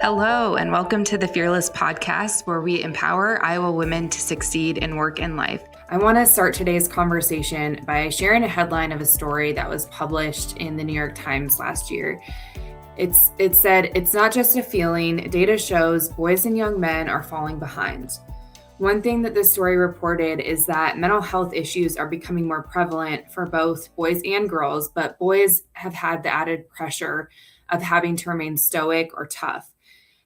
Hello, and welcome to the Fearless Podcast, where we empower Iowa women to succeed in work and life. I want to start today's conversation by sharing a headline of a story that was published in the New York Times last year. It said, "It's not just a feeling. Data shows boys and young men are falling behind." One thing that this story reported is that mental health issues are becoming more prevalent for both boys and girls, but boys have had the added pressure of having to remain stoic or tough.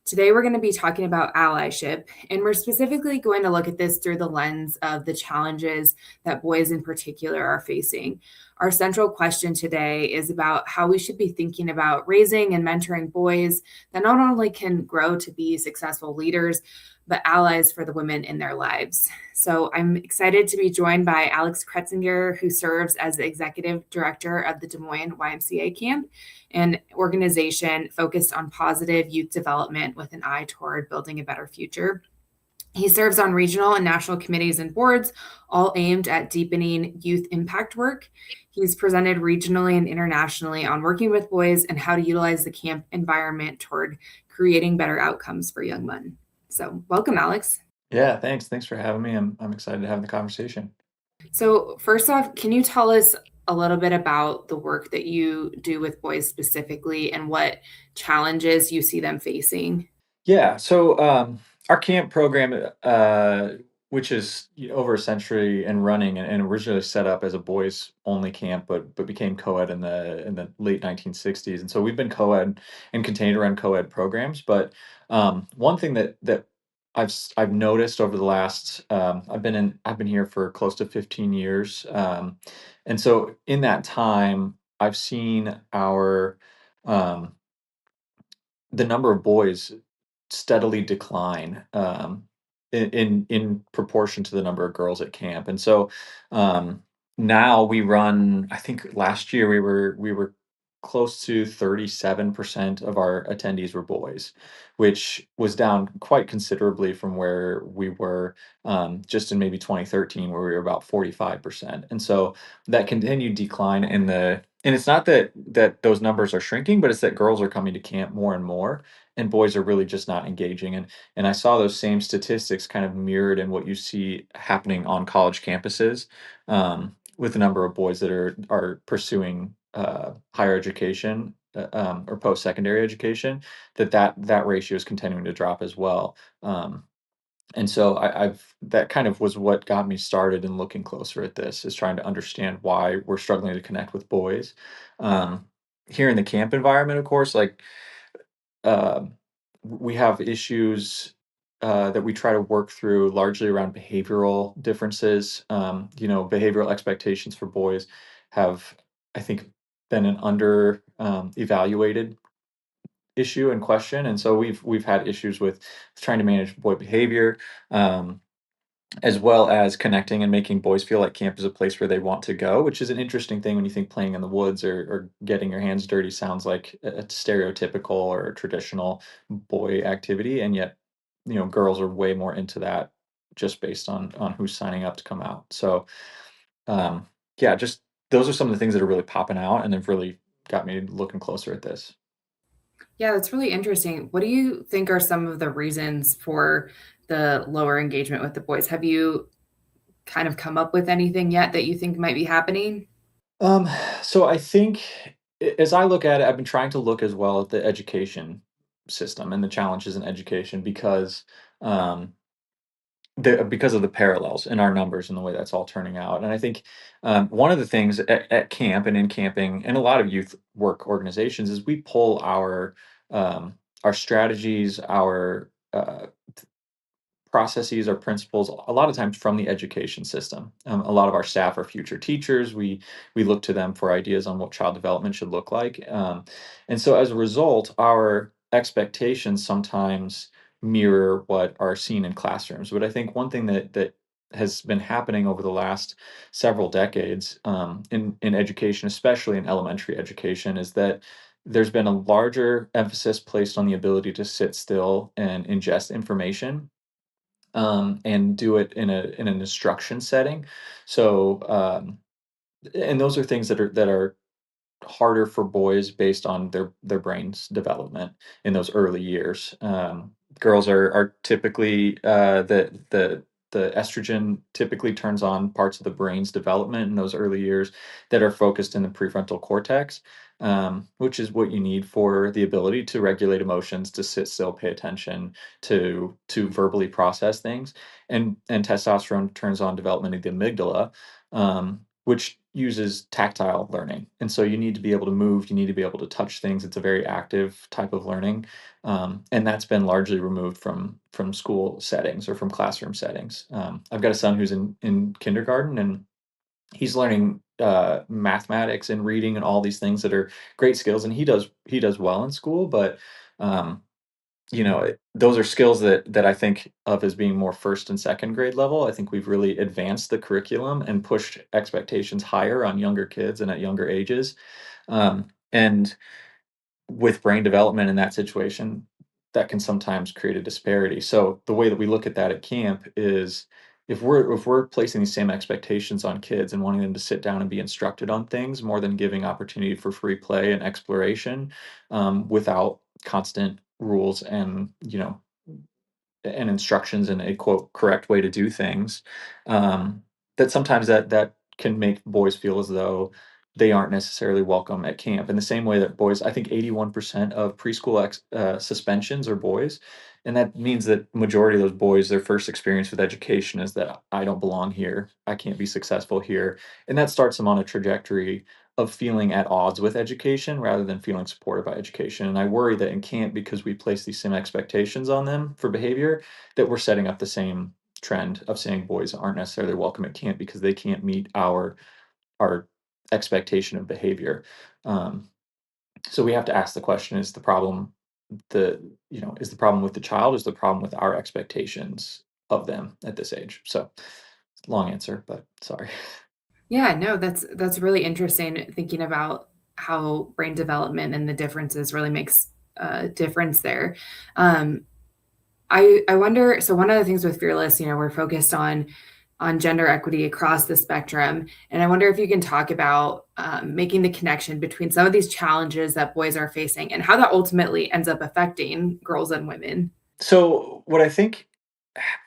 Today, we're going to be talking about allyship, and we're specifically going to look at this through the lens of the challenges that boys in particular are facing. Our central question today is about how we should be thinking about raising and mentoring boys that not only can grow to be successful leaders, but allies for the women in their lives. So I'm excited to be joined by Alex Kretzinger, who serves as the executive director of the Des Moines YMCA Camp, an organization focused on positive youth development with an eye toward building a better future. He serves on regional and national committees and boards, all aimed at deepening youth impact work. He's presented regionally and internationally on working with boys and how to utilize the camp environment toward creating better outcomes for young men. So, welcome, Alex. Yeah, thanks. Thanks for having me. I'm excited to have the conversation. So, first off, can you tell us a little bit about the work that you do with boys specifically and what challenges you see them facing? Yeah, so our camp program, which is over a century and running, and originally set up as a boys only camp, but became co-ed in the late 1960s, and so we've been co-ed and continue to run co-ed programs. But one thing that I've noticed over the last I've been here for close to 15 years, and so in that time I've seen our um, the number of boys steadily decline, in proportion to the number of girls at camp. And so, now we run, I think last year we were close to 37% of our attendees were boys, which was down quite considerably from where we were, just in maybe 2013, where we were about 45%. And so that continued decline and it's not that those numbers are shrinking, but it's that girls are coming to camp more and more, and boys are really just not engaging. And I saw those same statistics kind of mirrored in what you see happening on college campuses, with the number of boys that are pursuing higher education, or post-secondary education, that ratio is continuing to drop as well. And so I've that kind of was what got me started in looking closer at this, is trying to understand why we're struggling to connect with boys. Um, Here in the camp environment, of course, like, um, we have issues that we try to work through largely around behavioral differences. Behavioral expectations for boys have, I think, been an under evaluated issue and question, and so we've had issues with trying to manage boy behavior. Um, as well as connecting and making boys feel like camp is a place where they want to go, which is an interesting thing when you think playing in the woods or getting your hands dirty sounds like a stereotypical or traditional boy activity, and yet, girls are way more into that just based on who's signing up to come out. So, um, yeah, just those are some of the things that are really popping out, and they've really got me looking closer at this. Yeah, that's really interesting. What do you think are some of the reasons for the lower engagement with the boys? Have you kind of come up with anything yet that you think might be happening? Um, so I think as I look at it, I've been trying to look as well at the education system and the challenges in education um, because of the parallels in our numbers and the way that's all turning out. And I think one of the things at camp and in camping and a lot of youth work organizations is we pull our strategies, our processes or principles a lot of times from the education system. A lot of our staff are future teachers. We look to them for ideas on what child development should look like, and so as a result, our expectations sometimes mirror what are seen in classrooms. But I think one thing that has been happening over the last several decades, in education, especially in elementary education, is that there's been a larger emphasis placed on the ability to sit still and ingest information, and do it in an instruction setting. So, and those are things that are harder for boys based on their brain's development in those early years. Girls are typically the estrogen typically turns on parts of the brain's development in those early years that are focused in the prefrontal cortex, which is what you need for the ability to regulate emotions, to sit still, pay attention, to verbally process things. And testosterone turns on development of the amygdala, which uses tactile learning. And so you need to be able to move, you need to be able to touch things. It's a very active type of learning, and that's been largely removed from school settings or from classroom settings. I've got a son who's in kindergarten, and he's learning mathematics and reading and all these things that are great skills, and he does well in school, but um, those are skills that I think of as being more first and second grade level. I think we've really advanced the curriculum and pushed expectations higher on younger kids and at younger ages. And with brain development in that situation, that can sometimes create a disparity. So the way that we look at that at camp is if we're placing these same expectations on kids and wanting them to sit down and be instructed on things more than giving opportunity for free play and exploration, without constant rules and instructions and a quote correct way to do things, that sometimes that can make boys feel as though they aren't necessarily welcome at camp. In the same way that boys, I think 81% of preschool suspensions are boys, and that means that majority of those boys, their first experience with education is that I don't belong here, I can't be successful here, and that starts them on a trajectory of feeling at odds with education rather than feeling supported by education. And I worry that in camp, because we place these same expectations on them for behavior, that we're setting up the same trend of saying boys aren't necessarily welcome at camp because they can't meet our expectation of behavior. Um, so we have to ask the question: Is the problem is the problem with the child? Is the problem with our expectations of them at this age? So long answer, but sorry. Yeah, no, that's really interesting thinking about how brain development and the differences really makes a difference there. Um, I wonder, so one of the things with Fearless, we're focused on gender equity across the spectrum, and I wonder if you can talk about making the connection between some of these challenges that boys are facing and how that ultimately ends up affecting girls and women. So what I think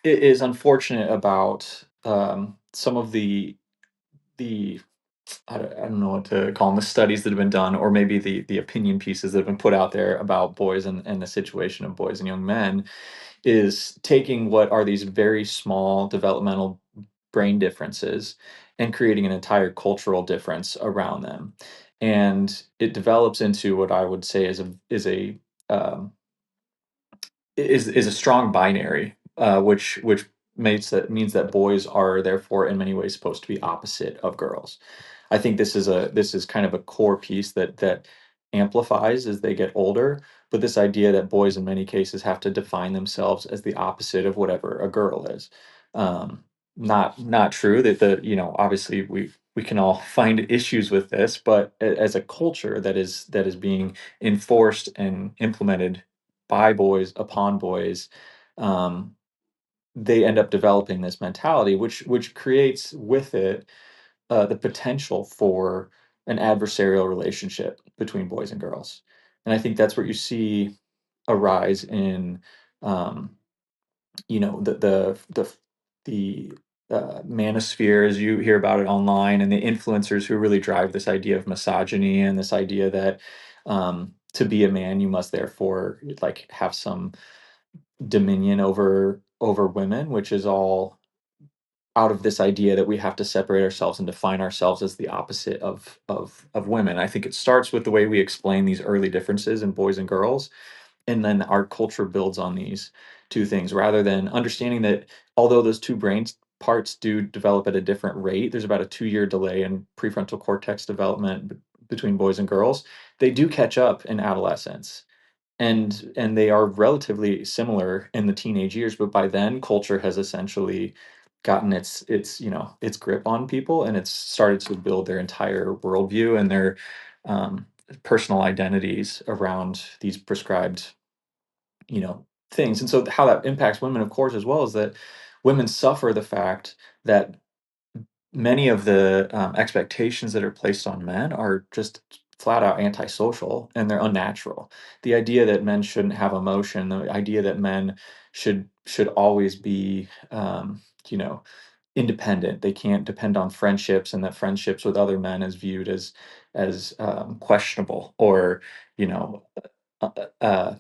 is unfortunate about some of the I don't know what to call them, the studies that have been done, or maybe the opinion pieces that have been put out there about boys and the situation of boys and young men, is taking what are these very small developmental brain differences and creating an entire cultural difference around them. And it develops into what I would say um, is a strong binary, which makes that means that boys are therefore in many ways supposed to be opposite of girls. I think this is kind of a core piece that amplifies as they get older, but this idea that boys in many cases have to define themselves as the opposite of whatever a girl is. Um, not true that obviously we can all find issues with this, but as a culture that is being enforced and implemented by boys upon boys, um, they end up developing this mentality, which creates with it the potential for an adversarial relationship between boys and girls. And I think that's what you see arise in, um, the manosphere, as you hear about it online, and the influencers who really drive this idea of misogyny and this idea that, to be a man you must therefore like have some dominion over women, which is all out of this idea that we have to separate ourselves and define ourselves as the opposite of women. I think it starts with the way we explain these early differences in boys and girls, and then our culture builds on these two things rather than understanding that although those two brain parts do develop at a different rate, there's about a 2-year delay in prefrontal cortex development between boys and girls. They do catch up in adolescence, and they are relatively similar in the teenage years, but by then culture has essentially gotten its grip on people, and it's started to build their entire worldview and their um, personal identities around these prescribed things. And so how that impacts women, of course, as well, is that women suffer the fact that many of the expectations that are placed on men are just flat out antisocial and they're unnatural. The idea that men shouldn't have emotion, the idea that men should always be, you know, independent. They can't depend on friendships, and that friendships with other men is viewed as questionable or, you know, uh, uh,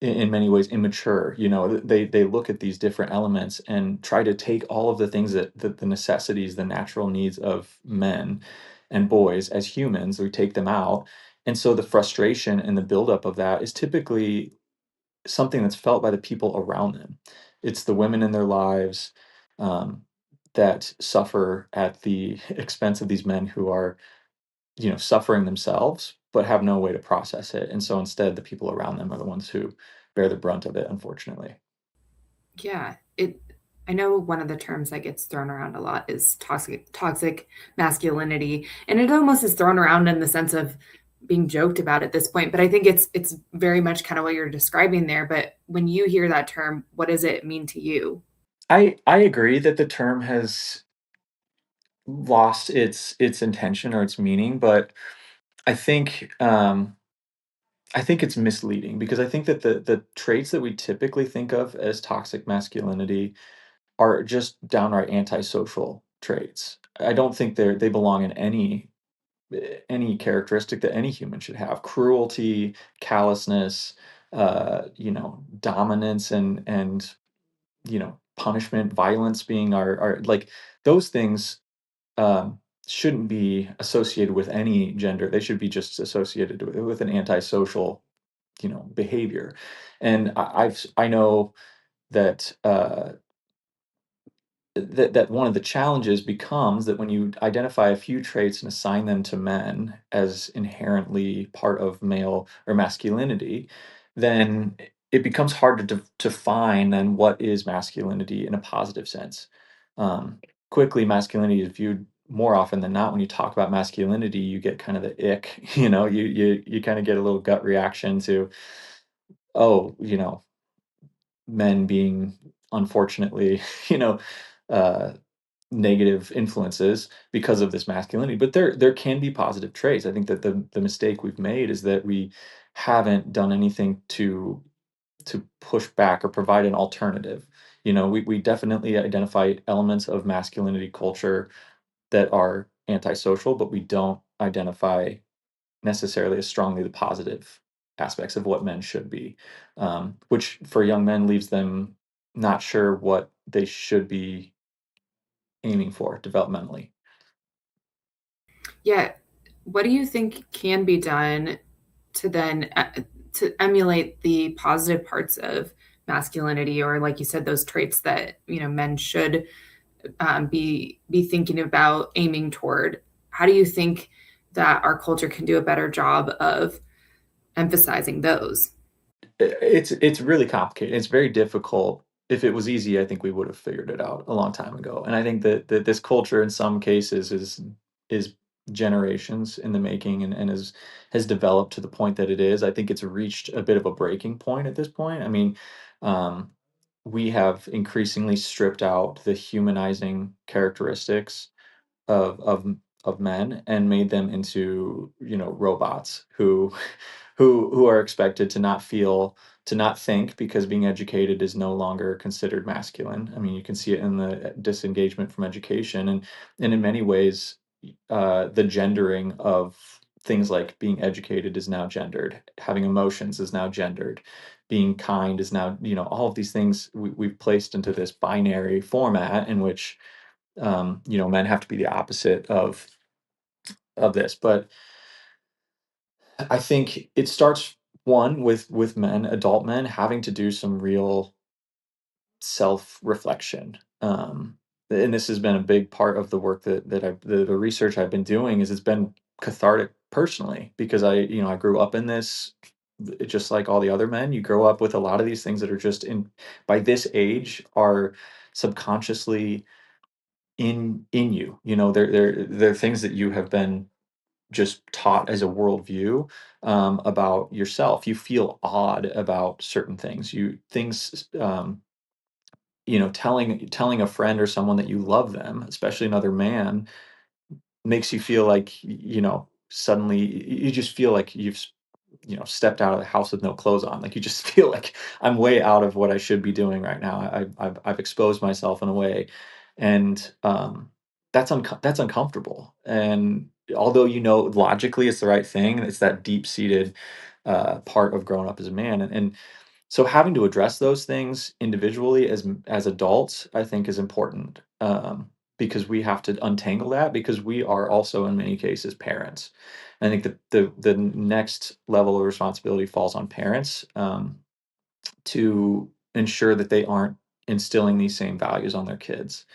in many ways immature. They look at these different elements and try to take all of the things that the necessities, the natural needs of men and boys as humans, we take them out. And so the frustration and the buildup of that is typically something that's felt by the people around them. It's the women in their lives, um, that suffer at the expense of these men who are, suffering themselves, but have no way to process it. And so instead, the people around them are the ones who bear the brunt of it, unfortunately. Yeah, I know one of the terms that gets thrown around a lot is toxic masculinity, and it almost is thrown around in the sense of being joked about at this point, but I think it's very much kind of what you're describing there. But when you hear that term, what does it mean to you? I agree that the term has lost its intention or its meaning, but I think I think it's misleading because I think that the traits that we typically think of as toxic masculinity are just downright antisocial traits. I don't think they belong in any characteristic that any human should have. Cruelty, callousness, dominance and punishment, violence being our like those things shouldn't be associated with any gender. They should be just associated with an antisocial, behavior. And I know that that one of the challenges becomes that when you identify a few traits and assign them to men as inherently part of male or masculinity, then it becomes hard to define then what is masculinity in a positive sense. Um, Quickly, masculinity is viewed more often than not. When you talk about masculinity, you get kind of the ick. You kind of get a little gut reaction to, oh, men being unfortunately, you know, uh, negative influences because of this masculinity. But there can be positive traits. I think that the mistake we've made is that we haven't done anything to push back or provide an alternative. We definitely identify elements of masculinity culture that are antisocial, but we don't identify necessarily as strongly the positive aspects of what men should be, which for young men leaves them not sure what they should be aiming for developmentally. Yeah, what do you think can be done to then to emulate the positive parts of masculinity, or like you said, those traits that men should be thinking about aiming toward? How do you think that our culture can do a better job of emphasizing those? It's really complicated. It's very difficult. If it was easy, I think we would have figured it out a long time ago. And I think that this culture in some cases is generations in the making and has developed to the point that it is. I think it's reached a bit of a breaking point at this point. I mean, um, we have increasingly stripped out the humanizing characteristics of men and made them into, robots who are expected to not feel, to not think, because being educated is no longer considered masculine. I mean, you can see it in the disengagement from education, and in many ways, the gendering of things like being educated is now gendered, having emotions is now gendered, being kind is now, all of these things we've placed into this binary format in which, men have to be the opposite of this. But I think it starts, one, with men, adult men, having to do some real self-reflection. And this has been a big part of the work the research I've been doing, is it's been cathartic personally, because I grew up in this, just like all the other men. You grow up with a lot of these things that are just in, by this age, are subconsciously in you. They're things that you have been just taught as a worldview, about yourself. You feel odd about certain things. Telling a friend or someone that you love them, especially another man, makes you feel like, suddenly you just feel like stepped out of the house with no clothes on. Like you just feel like I'm way out of what I should be doing right now. I've exposed myself in a way, and that's uncomfortable. And although logically it's the right thing, it's that deep seated part of growing up as a man, and so having to address those things individually as adults, I think, is important, because we have to untangle that because we are also in many cases parents. I think the next level of responsibility falls on parents, to ensure that they aren't instilling these same values on their kids.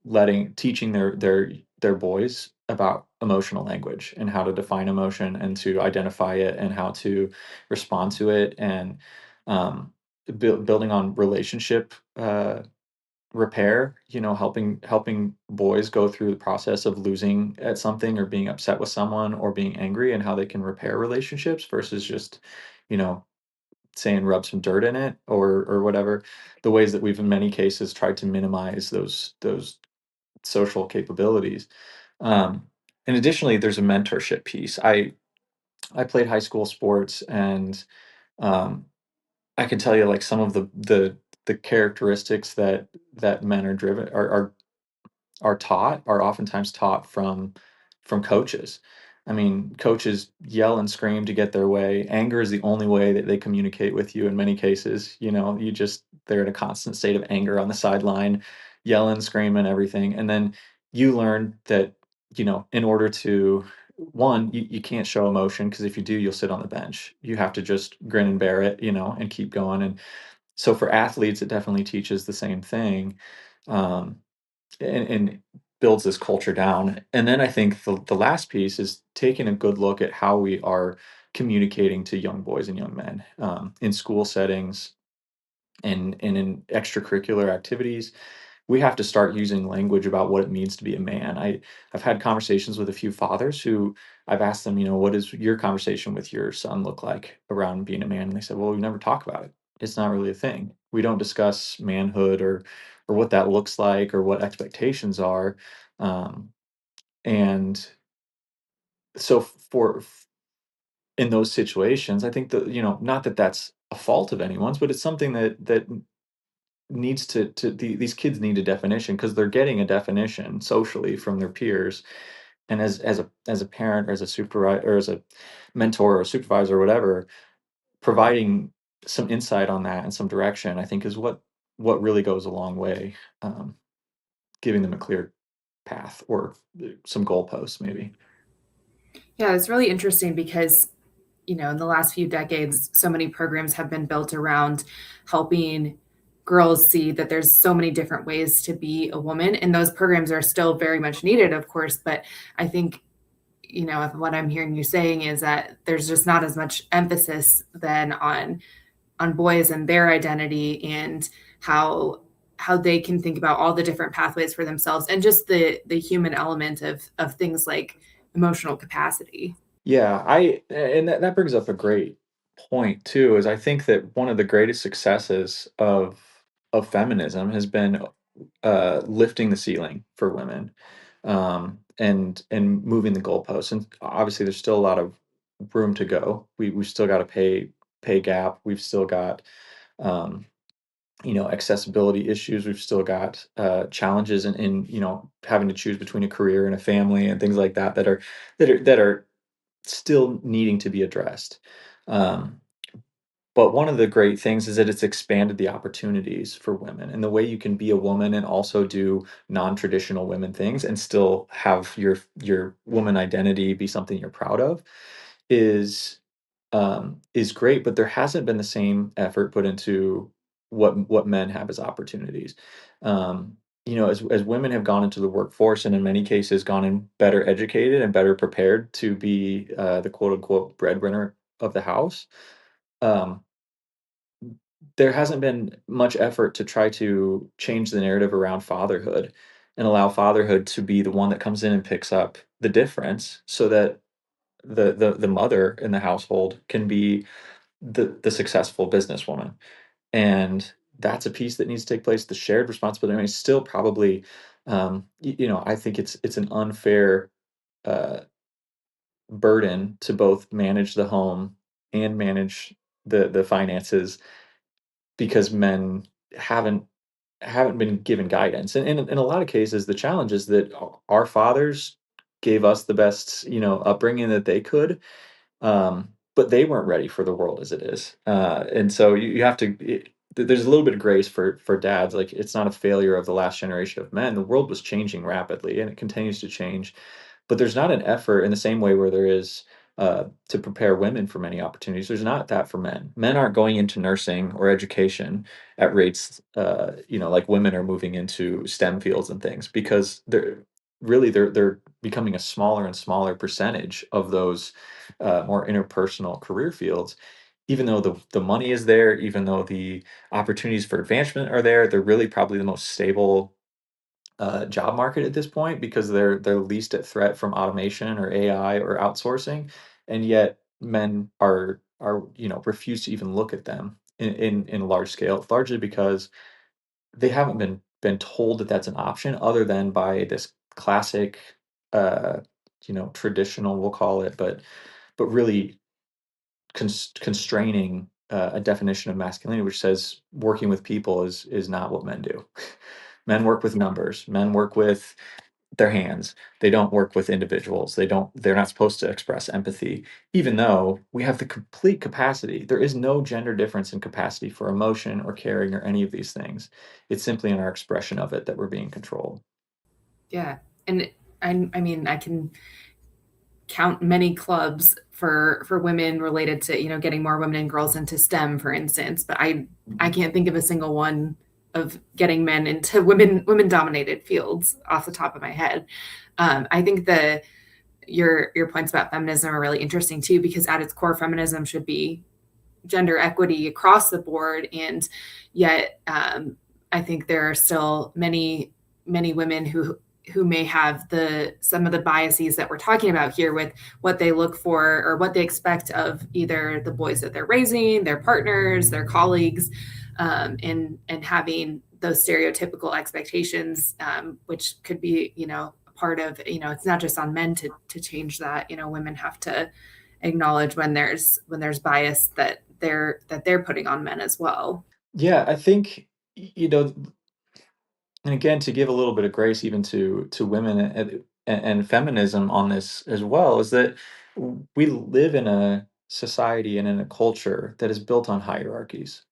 Letting teaching their boys about emotional language and how to define emotion and to identify it and how to respond to it, and um, building on relationship repair. Helping boys go through the process of losing at something or being upset with someone or being angry, and how they can repair relationships versus just you know saying rub some dirt in it or whatever. The ways that we've in many cases tried to minimize those social capabilities. Um, and additionally, there's a mentorship piece. I played high school sports, and um, I can tell you like some of the characteristics that men are driven are oftentimes taught from coaches. I mean, coaches yell and scream to get their way. Anger is the only way that they communicate with you in many cases. They're in a constant state of anger on the sideline, yelling, screaming, everything. And then you learn that, in order to one, you can't show emotion because if you do, you'll sit on the bench. You have to just grin and bear it, and keep going. And so for athletes, it definitely teaches the same thing. Um, and builds this culture down. And then I think the last piece is taking a good look at how we are communicating to young boys and young men, in school settings and in extracurricular activities. We have to start using language about what it means to be a man. I've had conversations with a few fathers who I've asked them, what does your conversation with your son look like around being a man? And they said, well, we never talk about it. It's not really a thing. We don't discuss manhood or what that looks like or what expectations are. Um, and so in those situations, I think that, not that that's a fault of anyone's, but it's something that needs these kids need a definition because they're getting a definition socially from their peers. And as a parent or as a supervisor or as a mentor or supervisor or whatever, providing some insight on that and some direction, I think, is what really goes a long way. Giving them a clear path or some goalposts maybe. Yeah, it's really interesting because, in the last few decades, so many programs have been built around helping girls see that there's so many different ways to be a woman. And those programs are still very much needed, of course. But I think, what I'm hearing you saying is that there's just not as much emphasis then on boys and their identity and how they can think about all the different pathways for themselves and just the human element of things like emotional capacity. Yeah, and that brings up a great point too, is I think that one of the greatest successes of feminism has been lifting the ceiling for women, and moving the goalposts. And obviously, there's still a lot of room to go. We've still got a pay gap. We've still got um, accessibility issues. We've still got challenges in having to choose between a career and a family and things like that are still needing to be addressed. Um, but one of the great things is that it's expanded the opportunities for women and the way you can be a woman and also do non-traditional women things and still have your woman identity be something you're proud of is great. But there hasn't been the same effort put into what men have as opportunities. As women have gone into the workforce and in many cases gone in better educated and better prepared to be the quote unquote breadwinner of the house. Um, there hasn't been much effort to try to change the narrative around fatherhood and allow fatherhood to be the one that comes in and picks up the difference so that the mother in the household can be the successful businesswoman. And that's a piece that needs to take place. The shared responsibility, I mean, it's still probably, I think it's an unfair burden to both manage the home and manage the finances because men haven't haven't been given guidance. And in a lot of cases, the challenge is that our fathers gave us the best, upbringing that they could, but they weren't ready for the world as it is. And so you have to. There's a little bit of grace for dads. Like, it's not a failure of the last generation of men. The world was changing rapidly, and it continues to change. But there's not an effort in the same way where there is to prepare women for many opportunities. There's not that for men. Men aren't going into nursing or education at rates, like women are moving into STEM fields and things, because they're becoming a smaller and smaller percentage of those more interpersonal career fields. Even though the money is there, even though the opportunities for advancement are there, they're really probably the most stable job market at this point, because they're least at threat from automation or AI or outsourcing, and yet men are refuse to even look at them in large scale, largely because they haven't been told that that's an option, other than by this classic, uh, traditional, we'll call it, but really constraining a definition of masculinity, which says working with people is not what men do. Men work with numbers. Men work with their hands. They don't work with individuals. They're not supposed to express empathy, even though we have the complete capacity. There is no gender difference in capacity for emotion or caring or any of these things. It's simply in our expression of it that we're being controlled. Yeah. And I mean, I can count many clubs for women related to, getting more women and girls into STEM, for instance, but I can't think of a single one of getting men into women dominated fields off the top of my head. I think your points about feminism are really interesting too, because at its core, feminism should be gender equity across the board, and yet I think there are still many women who may have some of the biases that we're talking about here, with what they look for or what they expect of either the boys that they're raising, their partners, their colleagues, and having those stereotypical expectations, which could be, part of, it's not just on men to change that. Women have to acknowledge when there's bias that they're putting on men as well. Yeah, I think, and again, to give a little bit of grace even to women and feminism on this as well, is that we live in a society and in a culture that is built on hierarchies.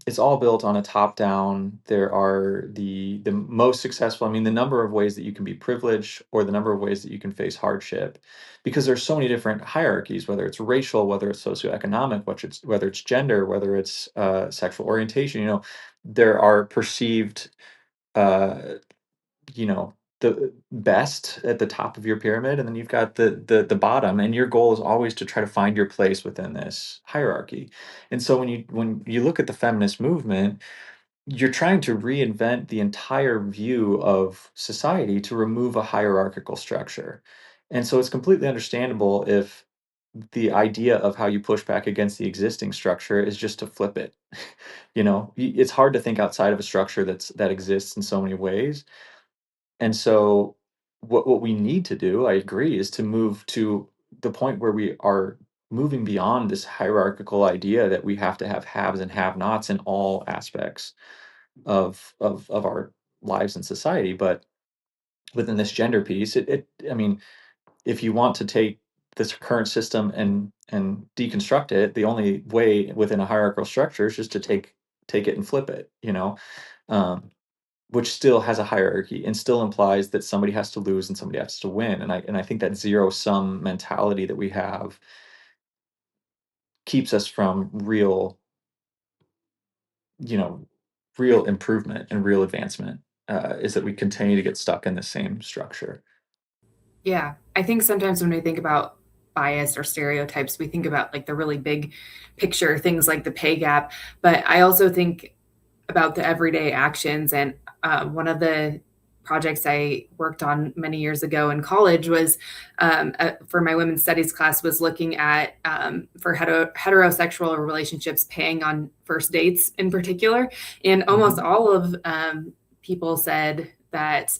It's all built on a top down. There are the most successful. I mean, the number of ways that you can be privileged, or the number of ways that you can face hardship, because there's so many different hierarchies, whether it's racial, whether it's socioeconomic, whether it's gender, whether it's sexual orientation. There are perceived, uh, you know, the best at the top of your pyramid, and then you've got the bottom, and your goal is always to try to find your place within this hierarchy. And so when you look at the feminist movement, you're trying to reinvent the entire view of society to remove a hierarchical structure. And so it's completely understandable if the idea of how you push back against the existing structure is just to flip it. It's hard to think outside of a structure that exists in so many ways. And so what we need to do, I agree, is to move to the point where we are moving beyond this hierarchical idea that we have to have haves and have-nots in all aspects of our lives and society. But within this gender piece, I mean, if you want to take this current system and deconstruct it, the only way within a hierarchical structure is just to take it and flip it, um, which still has a hierarchy and still implies that somebody has to lose and somebody has to win. And I think that zero sum mentality that we have keeps us from you know, real improvement and real advancement. Is that we continue to get stuck in the same structure. Yeah. I think sometimes when we think about bias or stereotypes, we think about like the really big picture, things like the pay gap. But I also think about the everyday actions. And one of the projects I worked on many years ago in college was for my women's studies class, was looking at for heterosexual relationships paying on first dates in particular. And almost Mhm. all of people said that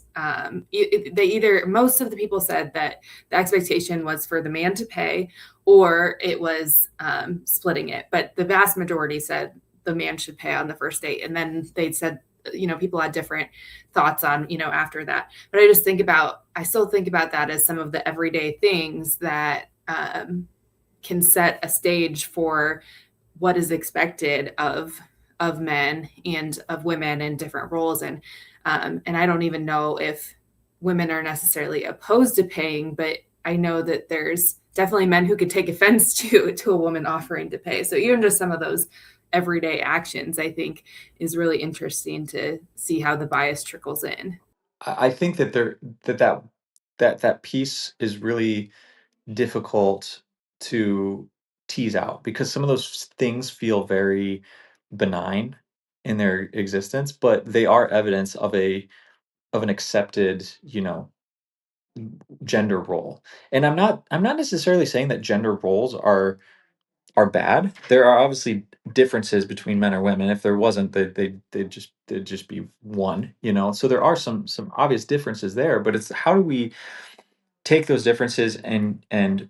most of the people said that the expectation was for the man to pay, or it was splitting it. But the vast majority said the man should pay on the first date. And then they said, people had different thoughts on, after that. But I still think about that as some of the everyday things that can set a stage for what is expected of men and of women in different roles. And I don't even know if women are necessarily opposed to paying, but I know that there's definitely men who could take offense to a woman offering to pay. So even just some of those everyday actions, I think, is really interesting to see how the bias trickles in. I think that that piece is really difficult to tease out because some of those things feel very benign in their existence, but they are evidence of an accepted, gender role. And I'm not necessarily saying that gender roles are bad. There are obviously differences between men or women. If there wasn't, they'd just be one. So there are some obvious differences there, but it's how do we take those differences and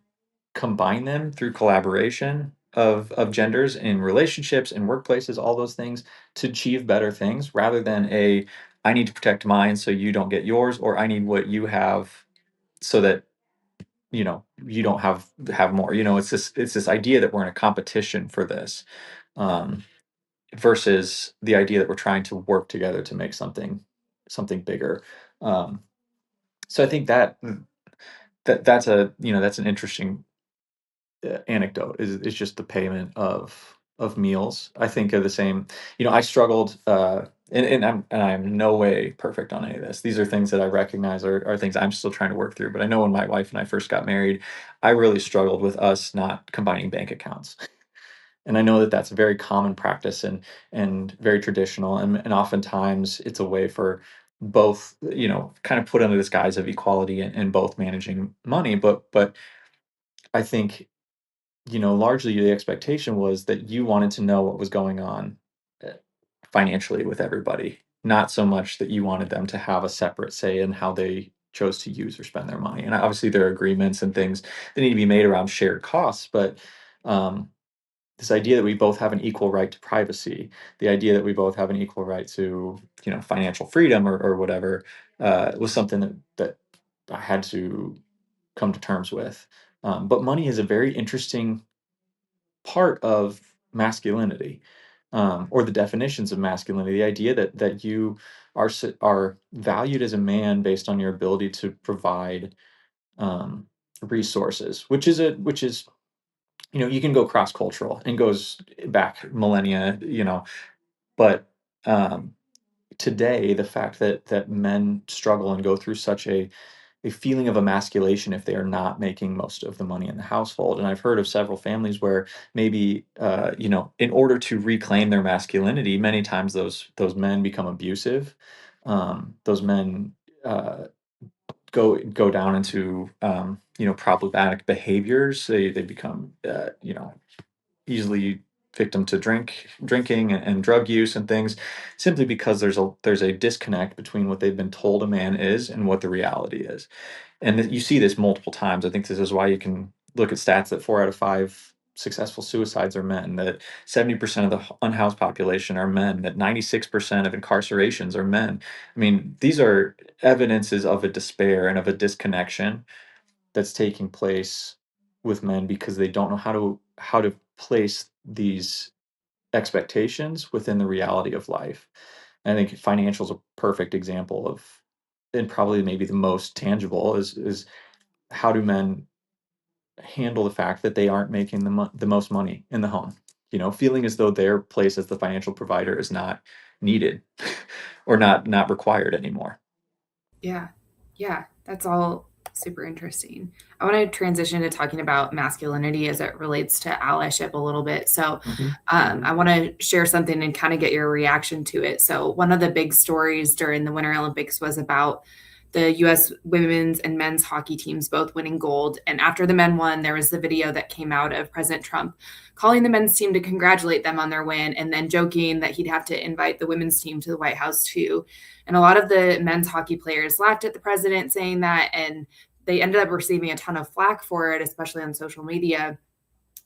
combine them through collaboration of genders in relationships, in workplaces, all those things to achieve better things rather than I need to protect mine so you don't get yours, or I need what you have so that you don't have more. It's this idea that we're in a competition for this, um, versus the idea that we're trying to work together to make something bigger. Um, so I think that's an interesting anecdote is just the payment of meals. I think of the same. I struggled, and I'm no way perfect on any of this. These are things that I recognize are things I'm still trying to work through. But I know when my wife and I first got married, I really struggled with us not combining bank accounts. And I know that that's a very common practice and very traditional, and oftentimes it's a way for both, kind of put under this guise of equality and both managing money. But I think largely the expectation was that you wanted to know what was going on uh, financially with everybody, not so much that you wanted them to have a separate say in how they chose to use or spend their money. And obviously, there are agreements and things that need to be made around shared costs, but um, this idea that we both have an equal right to privacy, the idea that we both have an equal right to financial freedom or whatever, was something that I had to come to terms with. But money is a very interesting part of masculinity, or the definitions of masculinity. The idea that you are valued as a man based on your ability to provide um, resources, which is you can go cross cultural and goes back millennia, but um, today the fact that men struggle and go through such a feeling of emasculation if they are not making most of the money in the household. And I've heard of several families where maybe, in order to reclaim their masculinity, many times those men become abusive. Those men go down into problematic behaviors. They become easily victim to drinking and drug use and things, simply because there's a disconnect between what they've been told a man is and what the reality is. And you see this multiple times. I think this is why you can look at stats that 4 out of 5 successful suicides are men, that 70% of the unhoused population are men, that 96% of incarcerations are men. I mean, these are evidences of a despair and of a disconnection that's taking place with men because they don't know how to place these expectations within the reality of life. And I think financial is a perfect example of, and probably maybe the most tangible is how do men handle the fact that they aren't making the most money in the home, feeling as though their place as the financial provider is not needed or not required anymore. Yeah. Yeah. That's all super interesting. I want to transition to talking about masculinity as it relates to allyship a little bit. So, Mhm. I want to share something and kind of get your reaction to it. So, one of the big stories during the Winter Olympics was about the U.S. women's and men's hockey teams both winning gold. And after the men won, there was the video that came out of President Trump calling the men's team to congratulate them on their win and then joking that he'd have to invite the women's team to the White House too. And a lot of the men's hockey players laughed at the president saying that, and they ended up receiving a ton of flack for it, especially on social media.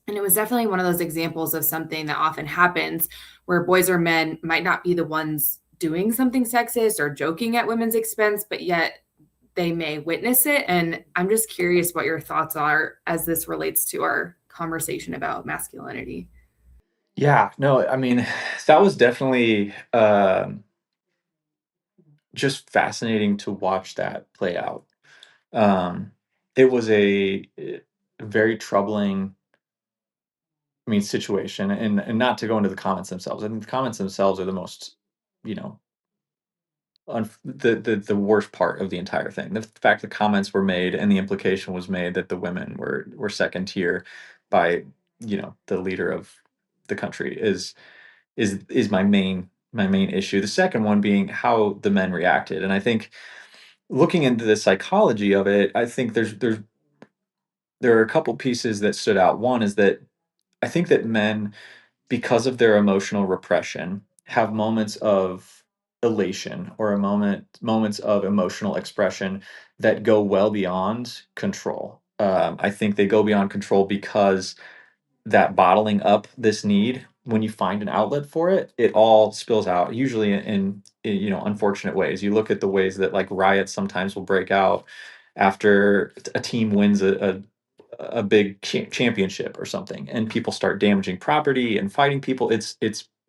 And it was definitely one of those examples of something that often happens where boys or men might not be the ones doing something sexist or joking at women's expense, but yet they may witness it. And I'm just curious what your thoughts are as this relates to our conversation about masculinity. Yeah, no, I mean, that was definitely just fascinating to watch that play out. Um, it was a very troubling, I mean, situation, and not to go into the comments themselves. I think the comments themselves are the most, you know, the worst part of the entire thing. The fact the comments were made and the implication was made that the women were second tier by, the leader of the country is my main issue. The second one being how the men reacted, and I think looking into the psychology of it, I think there are a couple pieces that stood out. One is that I think that men, because of their emotional repression, have moments of elation or moments of emotional expression that go well beyond control. I think they go beyond control because that bottling up this need, when you find an outlet for it, it all spills out, usually in unfortunate ways. You look at the ways that like riots sometimes will break out after a team wins a big championship or something, and people start damaging property and fighting people. It's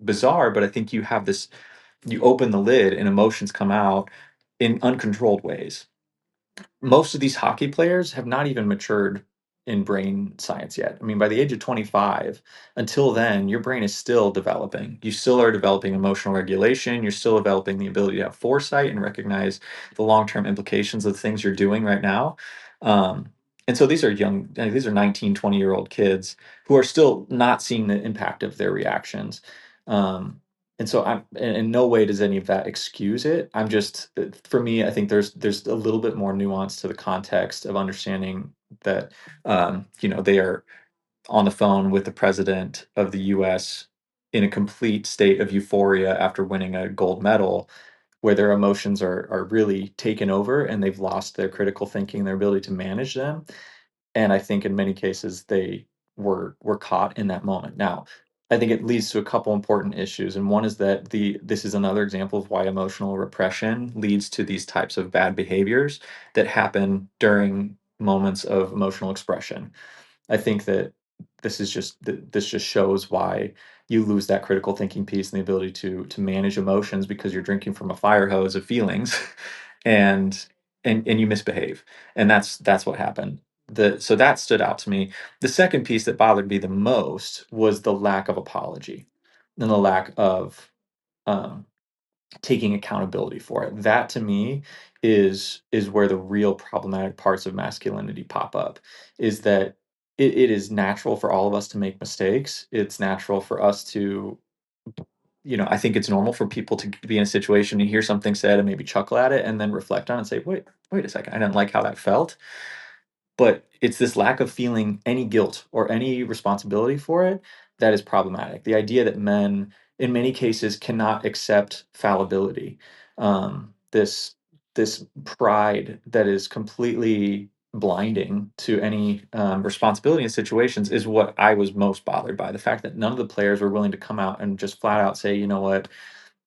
bizarre, but I think you open the lid and emotions come out in uncontrolled ways. Most of these hockey players have not even matured in brain science yet. I mean, by the age of 25, until then, your brain is still developing. You still are developing emotional regulation. You're still developing the ability to have foresight and recognize the long-term implications of the things you're doing right now. Um, and so these are these are 19, 20-year-old kids who are still not seeing the impact of their reactions. Um, and so I'm in no way does any of that excuse it. I'm just for me, I think there's a little bit more nuance to the context of understanding that they are on the phone with the president of the US in a complete state of euphoria after winning a gold medal, where their emotions are really taken over and they've lost their critical thinking, their ability to manage them. And I think in many cases they were caught in that moment. Now, I think it leads to a couple important issues, and one is that this is another example of why emotional repression leads to these types of bad behaviors that happen during moments of emotional expression. I think that this just shows why you lose that critical thinking piece and the ability to manage emotions because you're drinking from a fire hose of feelings, and and you misbehave, and that's what happened. So that stood out to me. The second piece that bothered me the most was the lack of apology and the lack of um, taking accountability for it. That to me is where the real problematic parts of masculinity pop up. Is that it is natural for all of us to make mistakes. It's natural for us to, I think it's normal for people to be in a situation and hear something said and maybe chuckle at it and then reflect on it and say, wait a second, I didn't like how that felt. But it's this lack of feeling any guilt or any responsibility for it that is problematic. The idea that men, in many cases, cannot accept fallibility, this pride that is completely blinding to any responsibility in situations, is what I was most bothered by. The fact that none of the players were willing to come out and just flat out say, you know what,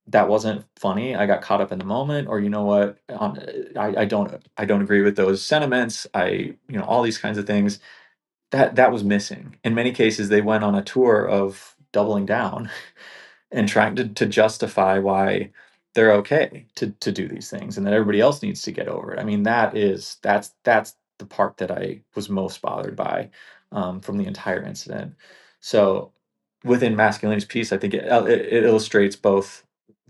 that wasn't funny. I got caught up in the moment, or you know what, I don't agree with those sentiments. All these kinds of things that was missing. In many cases, they went on a tour of doubling down and trying to justify why they're okay to do these things and that everybody else needs to get over it. I mean, that's the part that I was most bothered by from the entire incident. So within masculinity's piece, I think it illustrates both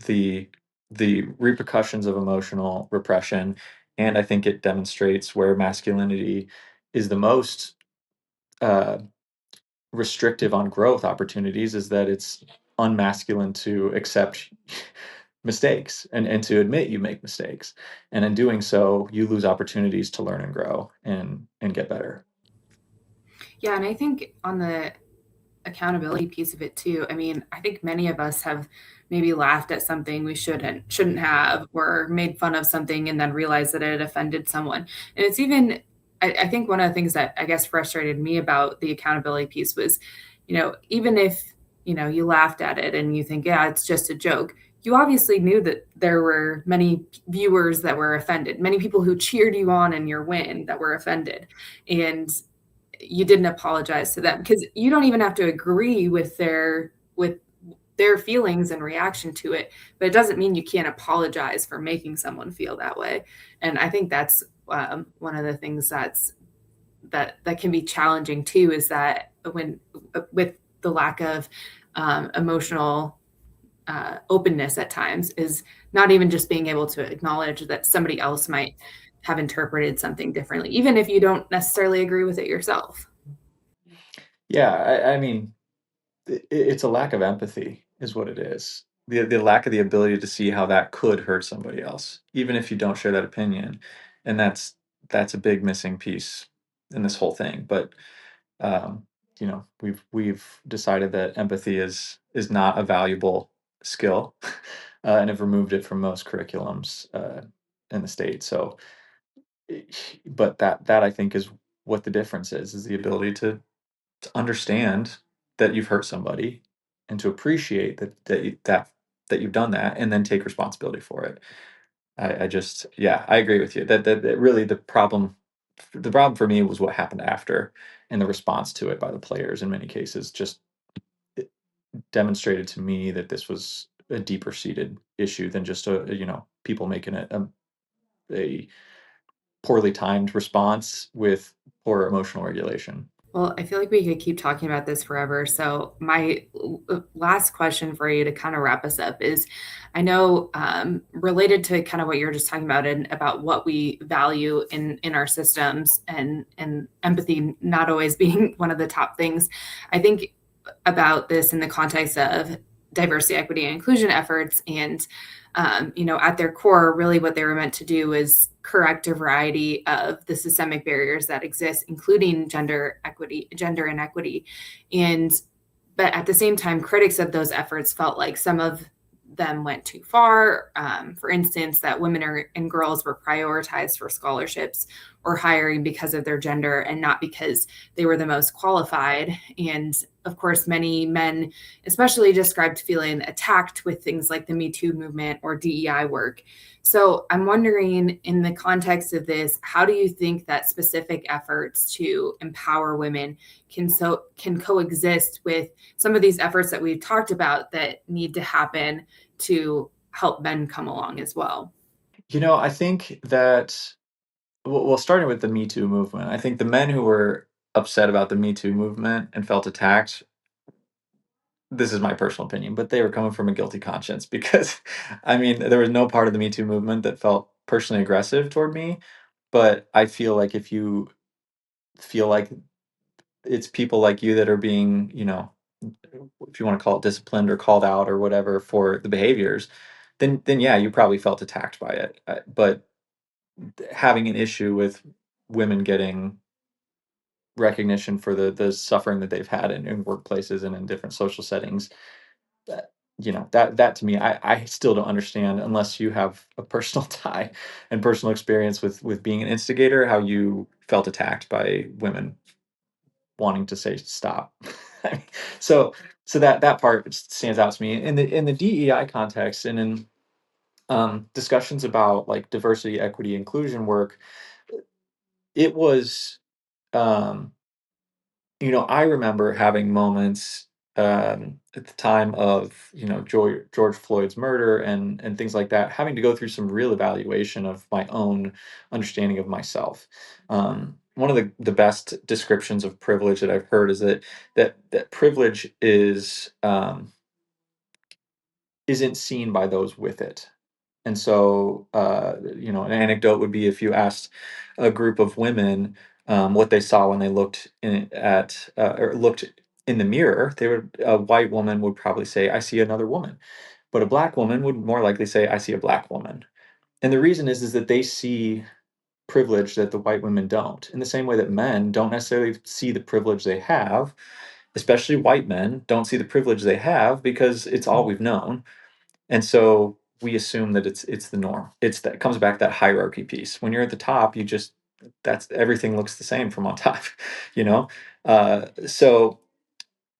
the the repercussions of emotional repression, and I think it demonstrates where masculinity is the most uh, restrictive on growth opportunities, is that it's unmasculine to accept mistakes and to admit you make mistakes. And in doing so, you lose opportunities to learn and grow and get better. Yeah, and I think on the accountability piece of it too. I mean, I think many of us have maybe laughed at something we shouldn't have, or made fun of something and then realized that it offended someone. And it's even, I think one of the things that I guess frustrated me about the accountability piece was, even if you laughed at it and you think, yeah, it's just a joke. You obviously knew that there were many viewers that were offended, many people who cheered you on in your win that were offended. And you didn't apologize to them because you don't even have to agree with their feelings and reaction to it, but it doesn't mean you can't apologize for making someone feel that way. And I think that's one of the things that can be challenging too, is that when with the lack of emotional openness at times, is not even just being able to acknowledge that somebody else might have interpreted something differently, even if you don't necessarily agree with it yourself. Yeah, I mean, it's a lack of empathy is what it is. The lack of the ability to see how that could hurt somebody else, even if you don't share that opinion. And that's a big missing piece in this whole thing. But um, we've decided that empathy is not a valuable skill, and have removed it from most curriculums in the state. So, but that I think is what the difference is the ability to understand that you've hurt somebody and to appreciate that you've done that and then take responsibility for it. I just yeah, I agree with you. That really the problem for me was what happened after and the response to it by the players in many cases just it demonstrated to me that this was a deeper seated issue than just people making a poorly timed response with poor emotional regulation. Well, I feel like we could keep talking about this forever. So, my last question for you to kind of wrap us up is, I know, related to kind of what you're just talking about, and about what we value in our systems, and empathy not always being one of the top things. I think about this in the context of diversity, equity, and inclusion efforts. And, at their core, really what they were meant to do is correct a variety of the systemic barriers that exist, including gender inequity. And, but at the same time, critics of those efforts felt like some of them went too far. For instance, that and girls were prioritized for scholarships or hiring because of their gender and not because they were the most qualified. And of course, many men, especially, described feeling attacked with things like the Me Too movement or DEI work. So I'm wondering, in the context of this, how do you think that specific efforts to empower women can coexist with some of these efforts that we've talked about that need to happen to help men come along as well? I think that well, starting with the Me Too movement, I think the men who were upset about the Me Too movement and felt attacked, this is my personal opinion, but they were coming from a guilty conscience because, I mean, there was no part of the Me Too movement that felt personally aggressive toward me. But I feel like if you feel like it's people like you that are being, if you want to call it disciplined or called out or whatever for the behaviors, then yeah, you probably felt attacked by it. But having an issue with women getting recognition for the suffering that they've had in workplaces and in different social settings, that that to me, I still don't understand unless you have a personal tie and personal experience with being an instigator, how you felt attacked by women wanting to say stop. I mean, so that part stands out to me in the DEI context and in discussions about like diversity, equity, inclusion work. It was um, I remember having moments at the time of George Floyd's murder and things like that, having to go through some real evaluation of my own understanding of myself. One of the best descriptions of privilege that I've heard is that privilege isn't seen by those with it. And so, an anecdote would be if you asked a group of women what they saw when they looked or looked in the mirror, a white woman would probably say, "I see another woman." But a black woman would more likely say, I see a black woman. And the reason is that they see privilege that the white women don't. In the same way that men don't necessarily see the privilege they have, especially white men don't see the privilege they have because it's all we've known. And so we assume that it's the norm. It's that comes back to that hierarchy piece. When you're at the top, you just that's everything looks the same from on top, you know? So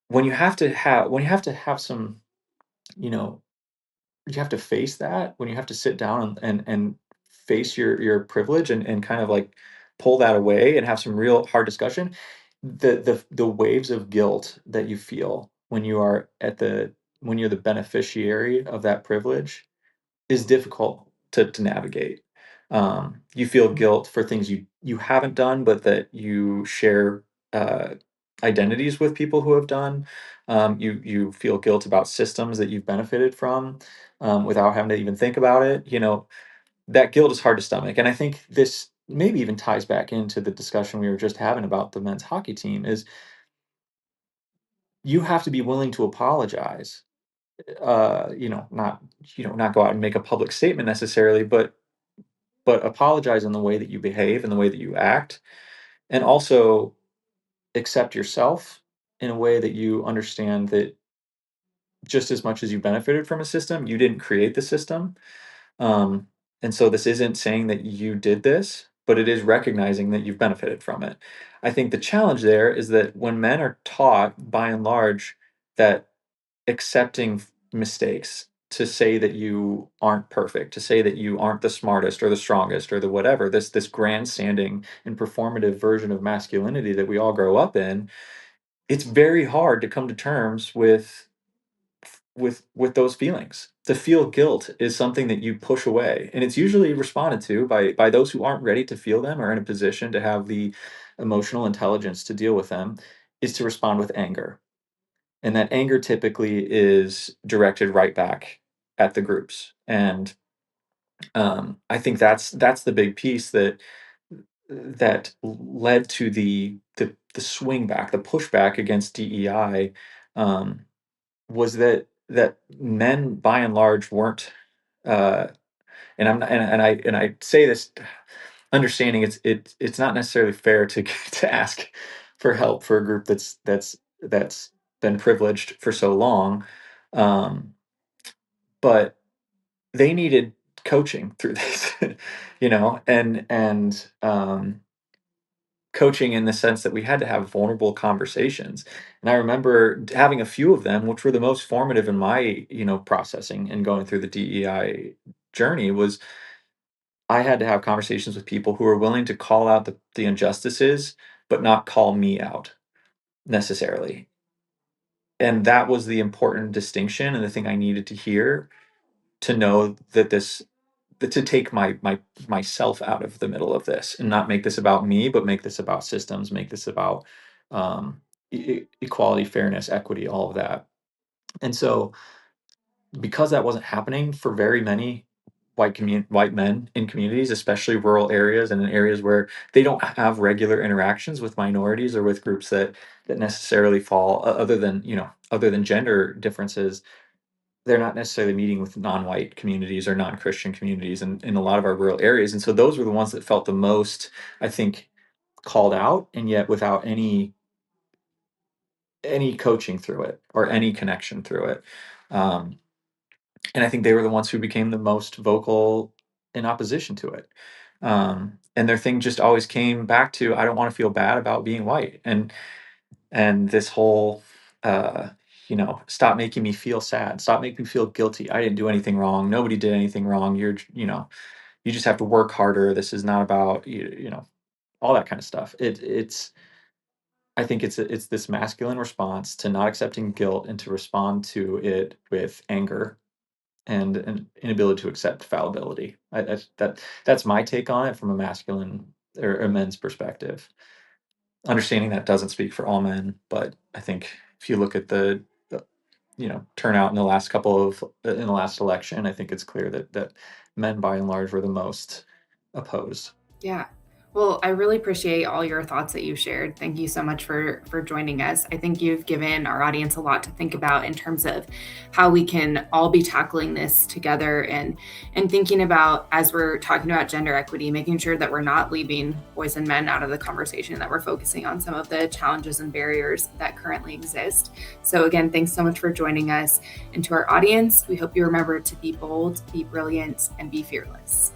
when you have to have some, you know, you have to face that when you have to sit down and face your privilege and kind of like pull that away and have some real hard discussion. The waves of guilt that you feel when you are at the when you're the beneficiary of that privilege is difficult to navigate. You feel guilt for things you haven't done, but that you share uh, identities with people who have done. You feel guilt about systems that you've benefited from without having to even think about it. You know, that guilt is hard to stomach, and I think this maybe even ties back into the discussion we were just having about the men's hockey team. Is you have to be willing to apologize, not not go out and make a public statement necessarily, but apologize in the way that you behave and the way that you act, and also accept yourself in a way that you understand that just as much as you benefited from a system, you didn't create the system. Um, and so this isn't saying that you did this, but it is recognizing that you've benefited from it. I think the challenge there is that when men are taught, by and large, that accepting mistakes, to say that you aren't perfect, to say that you aren't the smartest or the strongest or the whatever, this grandstanding and performative version of masculinity that we all grow up in, it's very hard to come to terms with those feelings. To feel guilt is something that you push away, and it's usually responded to by those who aren't ready to feel them or in a position to have the emotional intelligence to deal with them, is to respond with anger. And that anger typically is directed right back at the groups. And I think that's the big piece that led to the swing back, the pushback against DEI, um, was that men by and large weren't. Uh, and I'm not, and I say this understanding it's not necessarily fair to to ask for help for a group that's been privileged for so long, um, but they needed coaching through this, and coaching in the sense that we had to have vulnerable conversations. And I remember having a few of them, which were the most formative in my processing and going through the DEI journey. Was I had to have conversations with people who were willing to call out the injustices, but not call me out necessarily. And that was the important distinction and the thing I needed to hear to know to take myself out of the middle of this and not make this about me, but make this about systems, make this about um, equality, fairness, equity, all of that. And so, because that wasn't happening for very many white men in communities, especially rural areas and in areas where they don't have regular interactions with minorities or with groups that necessarily fall other than gender differences, they're not necessarily meeting with non-white communities or non-Christian communities in a lot of our rural areas. And so those were the ones that felt the most, I think, called out, and yet without any coaching through it or any connection through it. Um, and I think they were the ones who became the most vocal in opposition to it. And their thing just always came back to, I don't want to feel bad about being white. And this whole uh stop making me feel sad, stop making me feel guilty, I didn't do anything wrong, nobody did anything wrong, you just have to work harder, this is not about all that kind of stuff. I think it's this masculine response to not accepting guilt and to respond to it with anger and an inability to accept fallibility. That's my take on it from a masculine or a men's perspective. Understanding that doesn't speak for all men, but I think if you look at the turnout in the last in the last election, I think it's clear that men by and large were the most opposed. Yeah. Well, I really appreciate all your thoughts that you shared. Thank you so much for joining us. I think you've given our audience a lot to think about in terms of how we can all be tackling this together, and thinking about, as we're talking about gender equity, making sure that we're not leaving boys and men out of the conversation, that we're focusing on some of the challenges and barriers that currently exist. So again, thanks so much for joining us. And to our audience, we hope you remember to be bold, be brilliant, and be fearless.